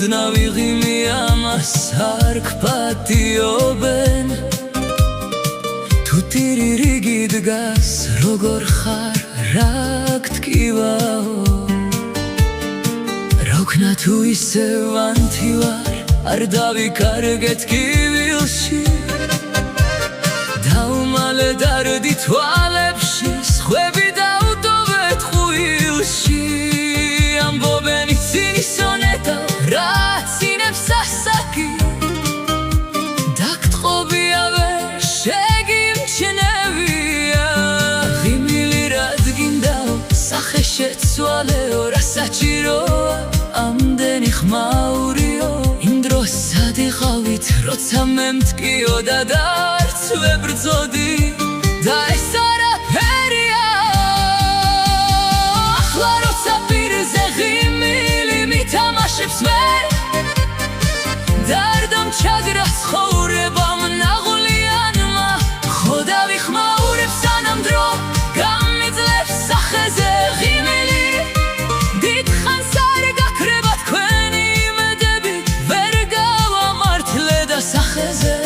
ოდნავი ღიმი ამას არ გპატიობენ თუ ტირი რიგი დგას როგორ ხარ რა გტკივაო რა ვქნა თუ ისევ ანთი ვარ არ დავიკარგეთ კივილში დაუმალე დარდი თვალებში სხვები დაუტოვეთ ხუილში ამბობენ იცინი სონეტა რაც ინებს ასაკი დაგტყობია ვერ შეგიმჩნევია ღიმილი რად გინდაო სახე შეცვალეო რა საჭიროა ამდენი ხმაურიო იმ დროს სად იყავით როცა მე მткиო და არც ვებრძოდი და ეს არაფერია ახლა როცა პირზე ღიმილი მითამაშებს ვერ დარდამ ჩაგრა ცხოვრებამ ნაღვლიანმა ხო დავიხმაურებ სანამ დრო გამიძლებს სახეზე ღიმილი დიდხანს არ გაქრება თქვენი იმედები ვერ გავამართლე და სახეზე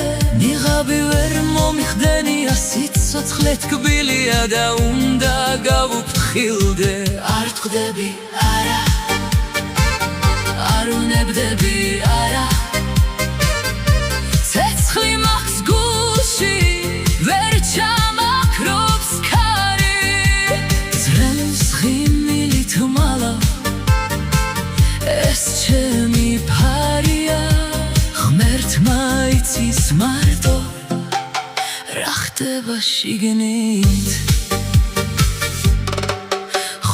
ნიღაბი ვერ მომიხდენია სიცოცხლე თკბილია და უნდა გავუფრთხილდე არ ტყდები არა არ უნებდები არა ცეცხლი მაქვს გულში ვერ ჩამაქრობს ქარი ძრემს ღიმილით მალა ეს ჩემი ფარია ღმერთმა იცის მარტო რა ხდება შიგნით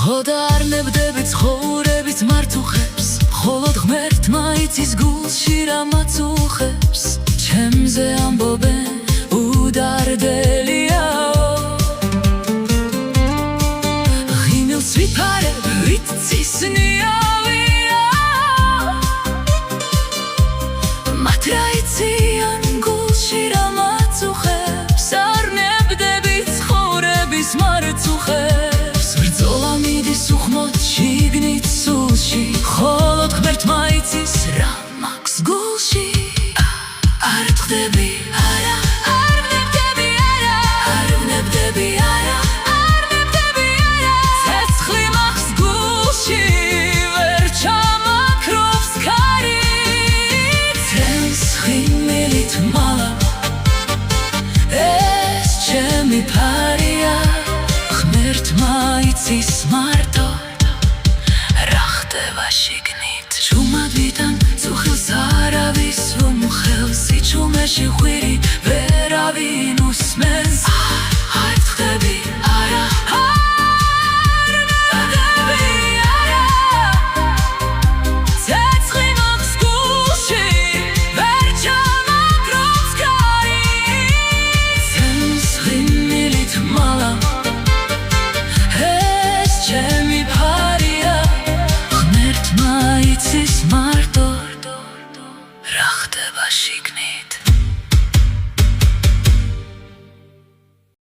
ხო და არ ნებდები ცხოვრებით მართუხებს მხოლოდ ღმერთმა იცის გულში რა მაწუხებს ჩემზე ამბობენ უდარდელიაო ღიმილს ვიფარებ ვიცის ნიავია მათ რა იციან გულში რა მაწუხებს არ ნებდები ცხოვრების მართუხებს ბრძოლა მიდის უხმოდ შიგნით სულში მხოლოდ ღმერთმა იცის რა მაქვს გულში არ ტყდები არა არ ვნებდები არა არ ვნებდები არა არ ვნებდები არა ცეცხლი მაქვს გულში ვერ ჩამაქრობს ქარი ძრემს ღიმილით მალა ეს ჩემი ფარია ღმერთმა იცის მარტო რა ხდება შიგნით ჭუმადიდან წუხილს არავის უმხელს იჩუმეში ხვირი ვერავინ უსმენს არ ტყდები არა არ ვნებდები არა ცეცხლი მაქვს გულში ვერ ჩამაქრობს ქარი ძრემს ღიმილით მალა ეს ჩემი ფარია ღმერთმა იცის მარტო რა ხდება შიგნით